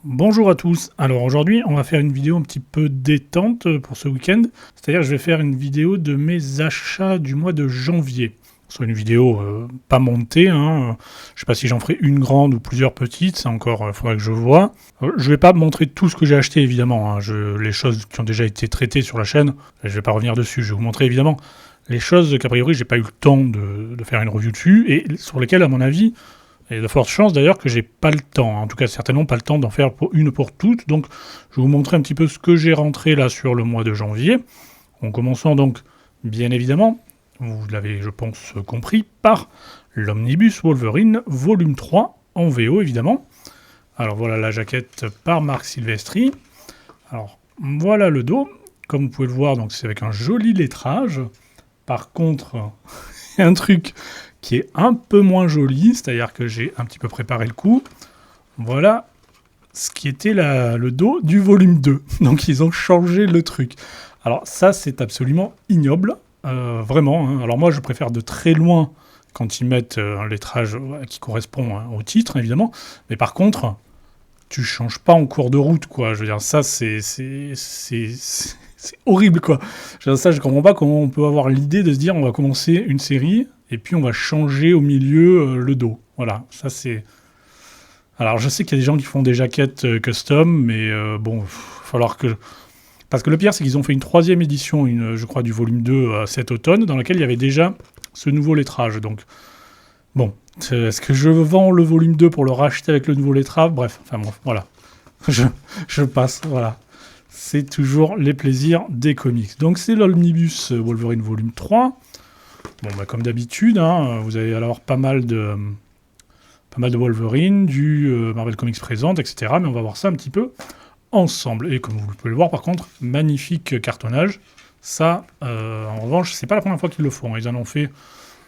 Bonjour à tous, alors aujourd'hui on va faire une vidéo un petit peu détente pour ce week-end, c'est-à-dire que je vais faire une vidéo de mes achats du mois de janvier. C'est une vidéo pas montée, je sais pas si j'en ferai une grande ou plusieurs petites, ça encore faudra que je vois. Je vais pas montrer tout ce que j'ai acheté évidemment, les choses qui ont déjà été traitées sur la chaîne, je vais pas revenir dessus, je vais vous montrer évidemment les choses qu'a priori j'ai pas eu le temps de faire une review dessus et sur lesquelles à mon avis il y a de fortes chances d'ailleurs que j'ai pas le temps, en tout cas certainement pas le temps d'en faire une pour toutes, donc je vais vous montrer un petit peu ce que j'ai rentré là sur le mois de janvier, en commençant donc bien évidemment, vous l'avez je pense compris, par l'Omnibus Wolverine volume 3, en VO évidemment. Alors voilà la jaquette par Marc Silvestri, alors voilà le dos, comme vous pouvez le voir donc c'est avec un joli lettrage, par contre il y a un truc qui est un peu moins joli, c'est-à-dire que j'ai un petit peu préparé le coup. Voilà ce qui était le dos du volume 2. Donc ils ont changé le truc. Alors ça, c'est absolument ignoble, vraiment. Alors moi, je préfère de très loin quand ils mettent un lettrage qui correspond au titre, évidemment. Mais par contre, tu changes pas en cours de route, quoi. Je veux dire, ça, c'est horrible, quoi. Je veux dire, ça, je comprends pas comment on peut avoir l'idée de se dire on va commencer une série et puis on va changer au milieu le dos. Voilà, ça c'est... Alors je sais qu'il y a des gens qui font des jaquettes custom, mais bon, il va falloir que... Parce que le pire, c'est qu'ils ont fait une troisième édition, je crois, du volume 2 cet automne, dans laquelle il y avait déjà ce nouveau lettrage. Donc, bon, est-ce que je vends le volume 2 pour le racheter avec le nouveau lettrage? Bref, enfin bon, voilà. Je passe, voilà. C'est toujours les plaisirs des comics. Donc c'est l'Omnibus Wolverine volume 3. Bon, bah, comme d'habitude, vous allez alors pas mal de Wolverine, du Marvel Comics présente, etc. Mais on va voir ça un petit peu ensemble. Et comme vous pouvez le voir, par contre, magnifique cartonnage. Ça, en revanche, c'est pas la première fois qu'ils le font. Ils en ont fait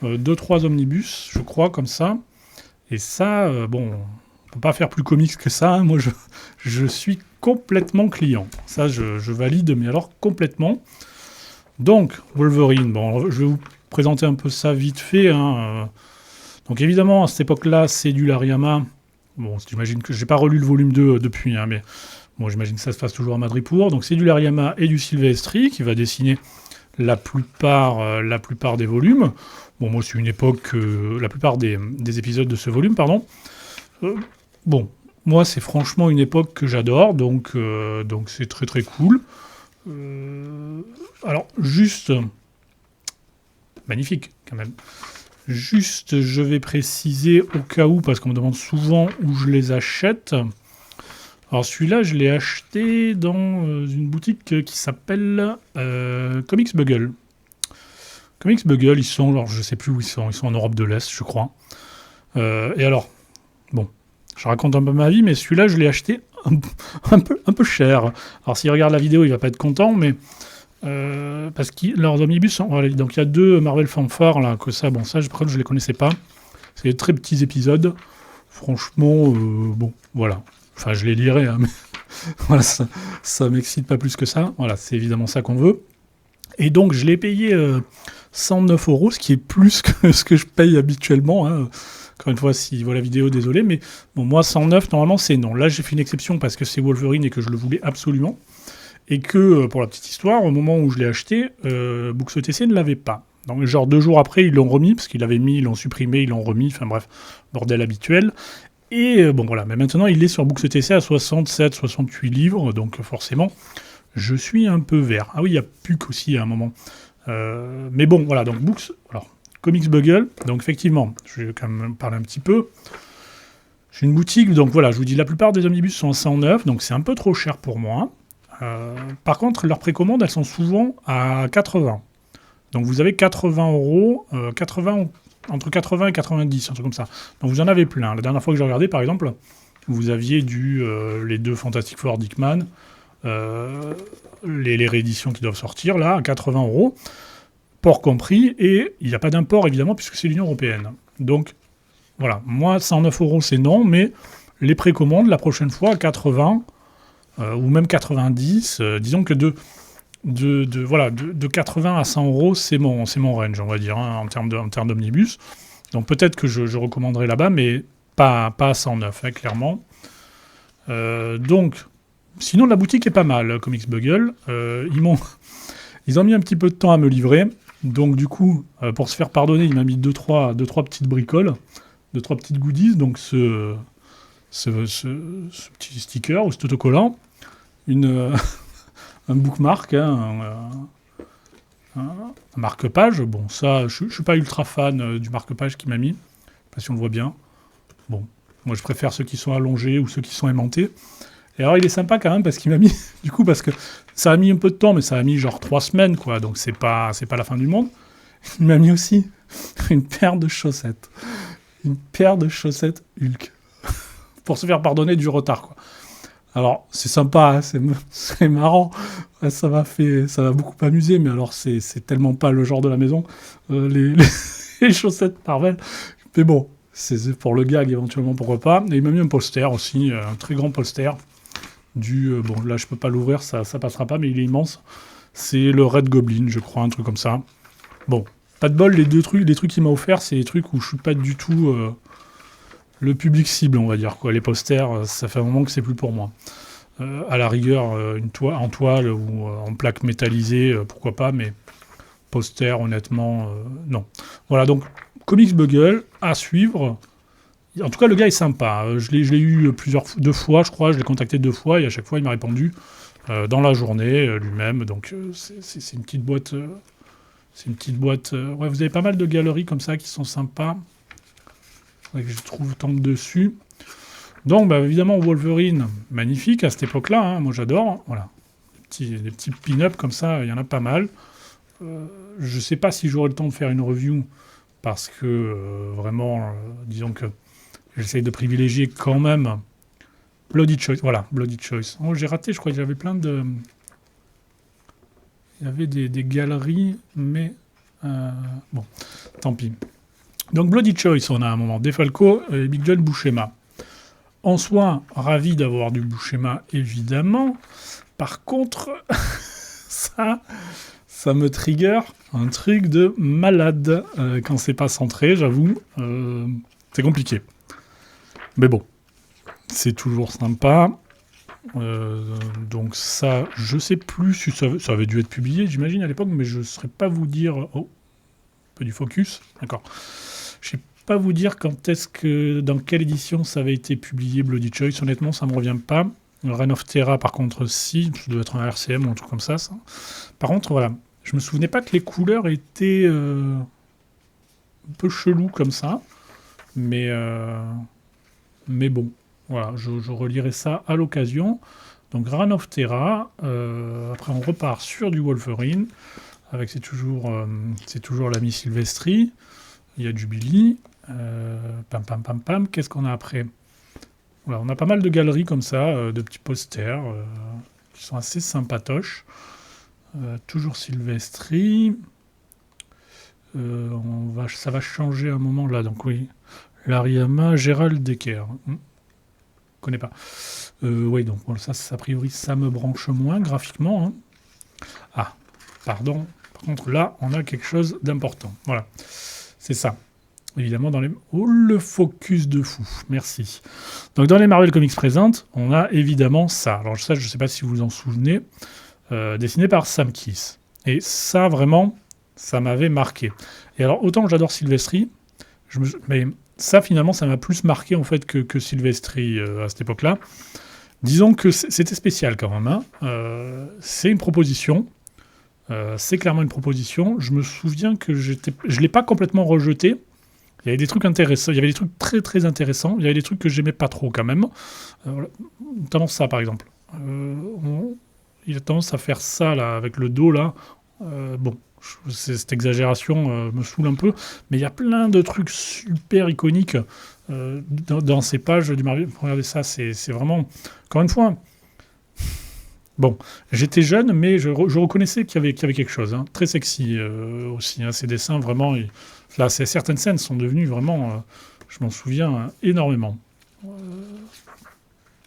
2-3 omnibus, je crois, comme ça. Et ça, bon, on peut pas faire plus comics que ça. Moi, je suis complètement client. Ça, je valide, mais alors complètement. Donc, Wolverine, bon, je vais vous présenter un peu ça vite fait. Donc évidemment, à cette époque-là, c'est du Lariyama. Bon, j'imagine que j'ai pas relu le volume 2 depuis, mais bon, j'imagine que ça se passe toujours à Madripour. Donc c'est du Lariyama et du Silvestri qui va dessiner la plupart des volumes. Bon, moi, c'est une époque, la plupart des épisodes de ce volume, pardon. Bon, moi, c'est franchement une époque que j'adore, donc c'est très très cool. Alors, juste... Magnifique, quand même. Juste, je vais préciser au cas où, parce qu'on me demande souvent où je les achète. Alors celui-là, je l'ai acheté dans une boutique qui s'appelle Comics Bugle. Comics Bugle, ils sont, alors je sais plus où ils sont en Europe de l'Est, je crois. Et alors, bon, je raconte un peu ma vie, mais celui-là, je l'ai acheté un peu cher. Alors s'il regarde la vidéo, il va pas être content, mais... parce que leurs omnibus sont... Voilà, donc il y a 2 Marvel Fanfare là, que ça, bon ça je les connaissais pas. C'est des très petits épisodes. Franchement, bon, voilà. Enfin, je les lirai, mais voilà, ça m'excite pas plus que ça. Voilà, c'est évidemment ça qu'on veut. Et donc je l'ai payé 109 €, ce qui est plus que ce que je paye habituellement. Encore une fois, si vous voyez la vidéo, désolé, mais bon, moi 109 normalement c'est non. Là j'ai fait une exception parce que c'est Wolverine et que je le voulais absolument. Et que, pour la petite histoire, au moment où je l'ai acheté, Books OTC ne l'avait pas. Donc, genre 2 jours après, ils l'ont remis, parce qu'ils l'avaient mis, ils l'ont supprimé, ils l'ont remis, enfin bref, bordel habituel. Et bon voilà, mais maintenant, il est sur Books OTC à 67, 68 livres, donc forcément, je suis un peu vert. Ah oui, il y a Puck aussi à un moment. Mais bon, voilà, donc Books, alors, Comics Bugle, donc effectivement, je vais quand même parler un petit peu. J'ai une boutique, donc voilà, je vous dis, la plupart des omnibus sont à 109, donc c'est un peu trop cher pour moi. Par contre, leurs précommandes, elles sont souvent à 80. Donc vous avez 80 €, 80, entre 80 et 90, un truc comme ça. Donc vous en avez plein. La dernière fois que j'ai regardé, par exemple, vous aviez les 2 Fantastic Four Dickman, les rééditions qui doivent sortir, là, à 80 €, port compris, et il n'y a pas d'import, évidemment, puisque c'est l'Union Européenne. Donc, voilà, moi, 109 € c'est non, mais les précommandes, la prochaine fois, à 80, ou même 90, disons que de 80 à 100 €, c'est mon range, on va dire, en termes d'omnibus. Donc peut-être que je recommanderais là-bas, mais pas à 109, clairement. Donc, sinon la boutique est pas mal, Comics Bugle. Ils ont mis un petit peu de temps à me livrer. Donc du coup, pour se faire pardonner, il m'a mis deux, trois petites bricoles, 2-3 petites goodies. Donc ce petit sticker ou cet autocollant, un bookmark, hein, un marque-page. Bon, ça, je suis pas ultra fan du marque-page qu'il m'a mis. Je sais pas si on le voit bien. Bon, moi je préfère ceux qui sont allongés ou ceux qui sont aimantés. Et alors il est sympa quand même parce qu'il m'a mis, du coup, parce que ça a mis un peu de temps, mais ça a mis genre 3 semaines, quoi. Donc c'est pas la fin du monde. Il m'a mis aussi une paire de chaussettes. Une paire de chaussettes Hulk. Pour se faire pardonner du retard, quoi. Alors, c'est sympa, hein, c'est marrant. Ouais, ça m'a beaucoup amusé, mais alors c'est tellement pas le genre de la maison, les chaussettes Marvel. Mais bon, c'est pour le gag éventuellement, pourquoi pas. Et il m'a mis un poster aussi, un très grand poster. Bon, là je peux pas l'ouvrir, ça passera pas, mais il est immense. C'est le Red Goblin, je crois, un truc comme ça. Bon, pas de bol, les trucs qu'il m'a offert, c'est des trucs où je suis pas du tout le public cible, on va dire, quoi. Les posters, ça fait un moment que c'est plus pour moi. À la rigueur, en toile ou en plaque métallisée, pourquoi pas, mais poster, honnêtement, non. Voilà, donc Comics Bugle à suivre. En tout cas, le gars est sympa. Je l'ai eu 2 fois, je crois. Je l'ai contacté 2 fois et à chaque fois, il m'a répondu dans la journée lui-même. Donc, c'est une petite boîte. C'est une petite boîte. Ouais, vous avez pas mal de galeries comme ça qui sont sympas. Que je tombe dessus. Donc, bah, évidemment, Wolverine, magnifique à cette époque-là. Hein, moi, j'adore. Voilà. Des petits pin-up comme ça, il y en a pas mal. Je sais pas si j'aurai le temps de faire une review parce que vraiment, disons que j'essaye de privilégier quand même Bloody Choice. Voilà, Bloody Choice. Oh, j'ai raté, je crois qu'il y avait plein de... Il y avait des galeries, mais... bon, tant pis. Donc Bloody Choice, on a un moment Defalco et Big John Buscema. En soi, ravi d'avoir du Buscema, évidemment. Par contre, ça me trigger un truc de malade. Quand c'est pas centré, j'avoue, c'est compliqué. Mais bon, c'est toujours sympa. Donc ça, je sais plus si ça avait dû être publié, j'imagine, à l'époque, mais je ne saurais pas vous dire... Oh, un peu du focus, d'accord. Je sais pas vous dire dans quelle édition ça avait été publié, Bloody Choice. Honnêtement, ça me revient pas. Reign of Terra, par contre, si. Ça doit être un RCM ou un truc comme ça. Par contre, voilà. Je me souvenais pas que les couleurs étaient un peu chelou comme ça. Mais bon, voilà, je relirai ça à l'occasion. Donc Reign of Terra. Après, on repart sur du Wolverine. Avec c'est toujours l'ami Silvestri. Il y a Jubilee. Pam. Qu'est-ce qu'on a après? Voilà, on a pas mal de galeries comme ça, de petits posters qui sont assez sympatoches. Toujours Silvestri. Ça va changer un moment là. Donc oui, Lariama, Gérald Decker. Connais pas. Oui, donc bon, ça, a priori, ça me branche moins graphiquement. Hein. Ah, pardon. Par contre, là, on a quelque chose d'important. Voilà, c'est ça. Évidemment, Oh, le focus de fou. Merci. Donc, dans les Marvel Comics présentes, on a évidemment ça. Alors, ça, je ne sais pas si vous vous en souvenez. Dessiné par Sam Kiss. Et ça, vraiment, ça m'avait marqué. Et alors, autant que j'adore Silvestri, mais ça, finalement, ça m'a plus marqué, en fait, que Silvestri à cette époque-là. Disons que c'était spécial, quand même. Hein. C'est une proposition. C'est clairement une proposition. Je me souviens que je ne l'ai pas complètement rejeté. Il y avait des trucs intéressants, il y avait des trucs très très intéressants, il y avait des trucs que j'aimais pas trop quand même. Notamment ça par exemple. Il a tendance à faire ça là, avec le dos là. Bon, cette exagération me saoule un peu, mais il y a plein de trucs super iconiques dans ces pages du Marvel. Regardez ça, c'est vraiment... Encore une fois... Bon, j'étais jeune, mais je reconnaissais qu'il y avait quelque chose. Hein. Très sexy aussi, hein, ces dessins, vraiment... Là, certaines scènes sont devenues vraiment... je m'en souviens énormément.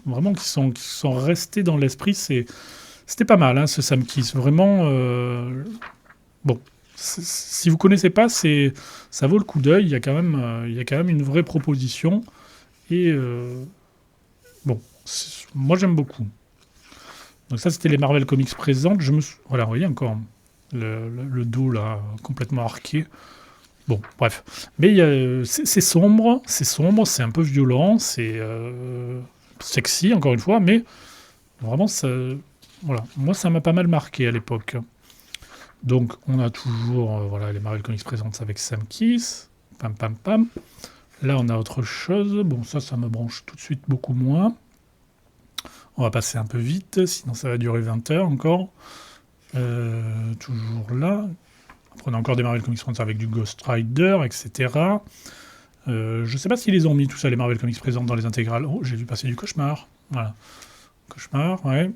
Vraiment, qui sont restés dans l'esprit. C'était pas mal, hein, ce Sam Kiss. Vraiment... bon, si vous connaissez pas, ça vaut le coup d'œil. Il y a quand même une vraie proposition. Et... bon, Moi, j'aime beaucoup. Donc ça, c'était les Marvel Comics présentes. Voilà, vous voyez encore le dos, là, complètement arqué. Bon, bref. Mais c'est sombre, c'est un peu violent, c'est sexy, encore une fois, mais vraiment, voilà. Moi, ça m'a pas mal marqué à l'époque. Donc, on a toujours voilà, les Marvel Comics présentes avec Sam Kiss. Pam, pam, pam. Là, on a autre chose. Bon, ça me branche tout de suite beaucoup moins. On va passer un peu vite, sinon ça va durer 20 heures encore. Toujours là. Après, on a encore des Marvel Comics présentes avec du Ghost Rider, etc. Je sais pas s'ils les ont mis, tout ça, les Marvel Comics présentes dans les intégrales. Oh, j'ai vu passer du Cauchemar. Voilà. Cauchemar, ouais.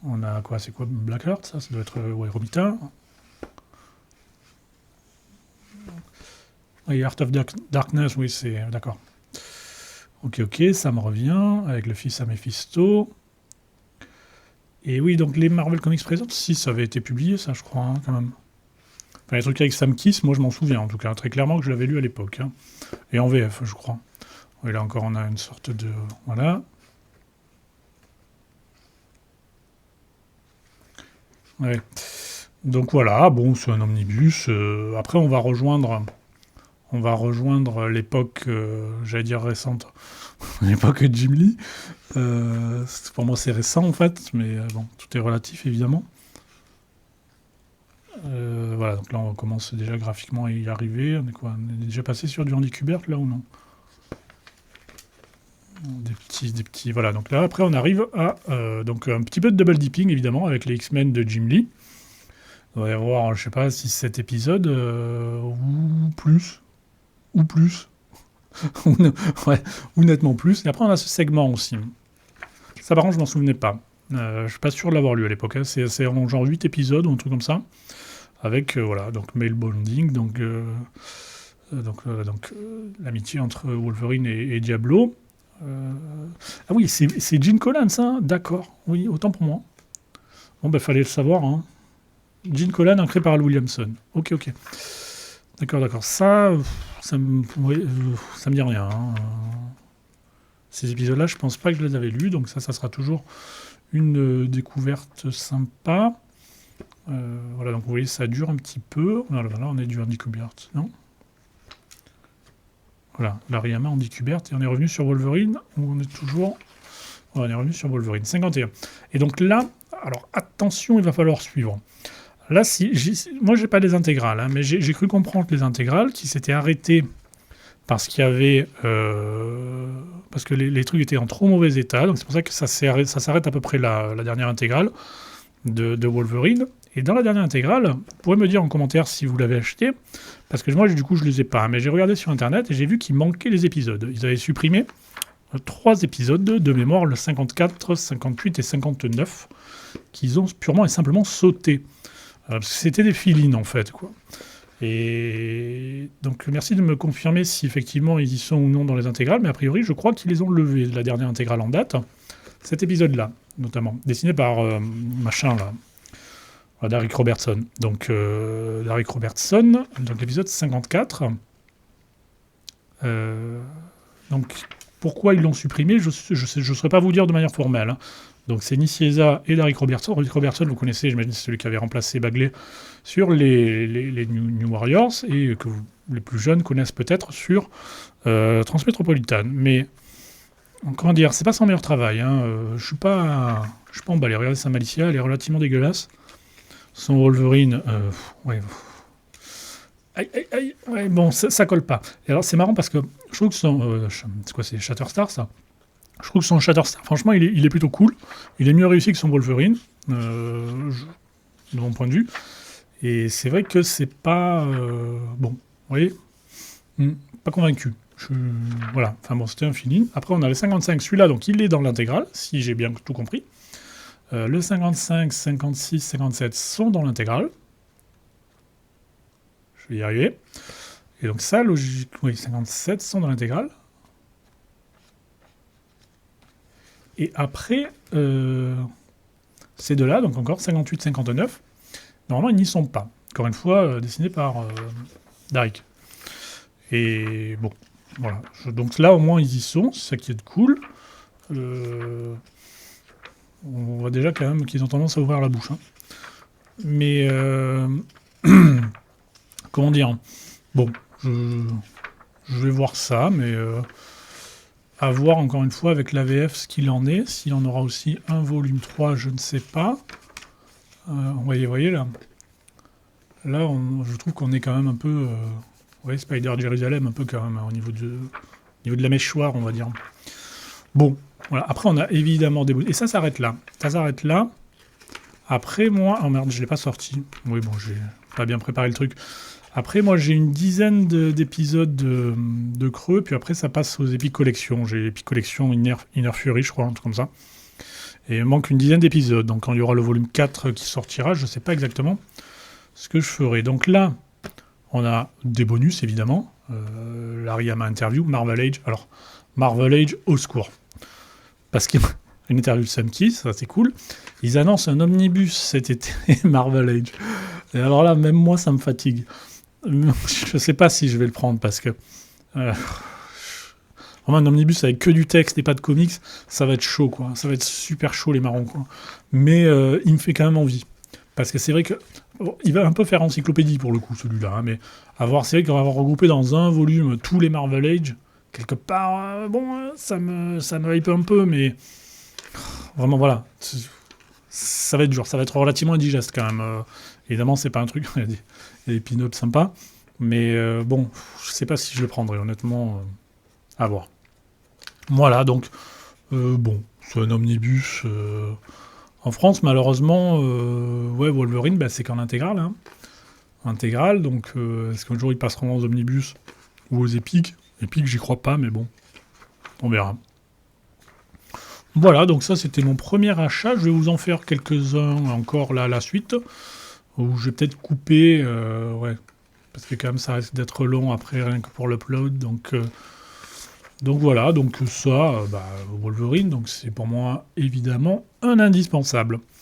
On a quoi? C'est quoi Blackheart, ça? Ça doit être ouais, Romita. Et Heart of Darkness, oui, c'est... D'accord. Ok, ça me revient, avec le fils à Mephisto. Et oui, donc les Marvel Comics présentes, si, ça avait été publié, ça, je crois, hein, quand même. Enfin, les trucs avec Sam Kiss, moi, je m'en souviens, en tout cas, très clairement que je l'avais lu à l'époque. Hein. Et en VF, je crois. Et là encore, on a une sorte de... Voilà. Ouais. Donc voilà, bon, c'est un omnibus. Après, on va rejoindre l'époque, j'allais dire récente, l'époque Jim Lee. Pour moi, c'est récent en fait, mais bon, tout est relatif évidemment. Voilà, donc là, on commence déjà graphiquement à y arriver. On est quoi? On est déjà passé sur du Andy Kubert là ou non? Des petits, voilà. Donc là, après, on arrive à donc un petit peu de double dipping évidemment avec les X-Men de Jim Lee. On va y avoir, je sais pas, 6-7 épisodes ou plus. Ou plus. Ouais, ou nettement plus. Et après, on a ce segment aussi. Ça, par contre, je m'en souvenais pas. Je suis pas sûr de l'avoir lu à l'époque. Hein. C'est en genre 8 épisodes ou un truc comme ça. Avec, voilà, donc mail bonding, donc l'amitié entre Wolverine et Diablo. Ah oui, c'est Gene Collins, hein. D'accord. Oui, autant pour moi. Bon, ben, fallait le savoir, hein. Gene Collins, créé par Al Williamson. Ok. D'accord. Ça me dit rien. Hein. Ces épisodes-là, je pense pas que je les avais lus, donc ça sera toujours une découverte sympa. Voilà, donc vous voyez, ça dure un petit peu. Voilà, on est du Andy Kubert, non? Voilà, Larry Hama, Andy Kubert, et on est revenu sur Wolverine, où on est toujours... Ouais, on est revenu sur Wolverine, 51. Et donc là, alors attention, il va falloir suivre. Là, moi, j'ai pas les intégrales, hein, mais j'ai cru comprendre que les intégrales qui s'étaient arrêtées parce qu'il y avait... parce que les trucs étaient en trop mauvais état, donc c'est pour ça que ça s'arrête à peu près la dernière intégrale de Wolverine. Et dans la dernière intégrale, vous pouvez me dire en commentaire si vous l'avez acheté, parce que moi, du coup, je ne les ai pas, mais j'ai regardé sur Internet et j'ai vu qu'il manquait les épisodes. Ils avaient supprimé 3 épisodes de mémoire, le 54, 58 et 59, qu'ils ont purement et simplement sauté. Parce que c'était des fill-in, en fait, quoi. Et donc, merci de me confirmer si effectivement ils y sont ou non dans les intégrales, mais a priori, je crois qu'ils les ont levés, la dernière intégrale en date. Cet épisode-là, notamment, dessiné par machin, là. Derek Robertson. Donc, Derek Robertson, donc l'épisode 54. Donc, pourquoi ils l'ont supprimé, je ne saurais pas vous dire de manière formelle. Hein. Donc, c'est Nicieza et Derek Robertson. Derek Robertson, vous connaissez, j'imagine, c'est celui qui avait remplacé Bagley sur les New Warriors et que les plus jeunes connaissent peut-être sur Transmétropolitane. Mais, comment dire, c'est pas son meilleur travail. Hein. Je suis pas emballé. Regardez sa Malicia, elle est relativement dégueulasse. Son Wolverine, ouais. Aïe, ouais, bon, ça colle pas. Et alors, c'est marrant parce que je trouve que son... c'est quoi, c'est Shatterstar, ça? Je trouve que son Shatterstar, franchement, il est plutôt cool. Il est mieux réussi que son Wolverine, de mon point de vue. Et c'est vrai que c'est pas... bon, vous voyez, pas convaincu. Voilà, enfin bon, c'était un feeling. Après, on a le 55, celui-là, donc il est dans l'intégrale, si j'ai bien tout compris. Le 55, 56, 57 sont dans l'intégrale. Je vais y arriver. Et donc ça, logique, oui, 57 sont dans l'intégrale. Et après, ces deux-là, donc encore 58, 59, normalement, ils n'y sont pas. Encore une fois, dessinés par Derek. Et bon, Voilà. Donc là, au moins, ils y sont. C'est ça qui est de cool. On voit déjà quand même qu'ils ont tendance à ouvrir la bouche. Hein. Mais... comment dire? Bon, je vais voir ça, mais... à voir encore une fois avec l'AVF ce qu'il en est. S'il en aura aussi un volume 3, je ne sais pas. Voyez là. Là, je trouve qu'on est quand même un peu... Spider Jerusalem, un peu quand même, hein, au niveau de la mâchoire, on va dire. Bon, voilà. Après, on a évidemment des... Et ça s'arrête là. Ça s'arrête là. Après, moi... Oh merde, je ne l'ai pas sorti. Oui, bon, j'ai pas bien préparé le truc. Après, moi, j'ai une dizaine d'épisodes de creux, puis après, ça passe aux Epic Collection. J'ai Epic Collection Inner Fury, je crois, un truc comme ça. Et il manque une dizaine d'épisodes. Donc, quand il y aura le volume 4 qui sortira, je ne sais pas exactement ce que je ferai. Donc là, on a des bonus, évidemment. L'Ariyama Interview, Marvel Age. Alors, Marvel Age, au secours. Parce qu'il y a une interview de Sam Key, ça c'est cool. Ils annoncent un omnibus cet été, Marvel Age. Et alors là, même moi, ça me fatigue. Je sais pas si je vais le prendre parce que vraiment un omnibus avec que du texte et pas de comics, ça va être chaud quoi. Ça va être super chaud les marrons quoi. Mais il me fait quand même envie parce que c'est vrai que il va un peu faire encyclopédie pour le coup celui-là. Hein, mais c'est vrai qu'on va avoir regroupé dans un volume tous les Marvel Age quelque part. Ça me hype un peu, mais vraiment voilà. Ça va être dur, ça va être relativement indigeste quand même. Évidemment, c'est pas un truc. Il y a des pin-ups sympas. Mais bon, je sais pas si je le prendrai, honnêtement. À voir. Voilà, donc, bon, c'est un omnibus. En France, malheureusement, Wolverine, bah, c'est qu'en intégrale. Hein. Intégrale, donc, est-ce qu'un jour ils passeront aux omnibus ou aux épiques? Épiques, j'y crois pas, mais bon, on verra. Voilà, donc ça, c'était mon premier achat. Je vais vous en faire quelques-uns encore là à la suite. Où je vais peut-être couper, parce que quand même ça risque d'être long après rien que pour l'upload, donc voilà, donc ça, Wolverine, donc c'est pour moi évidemment un indispensable.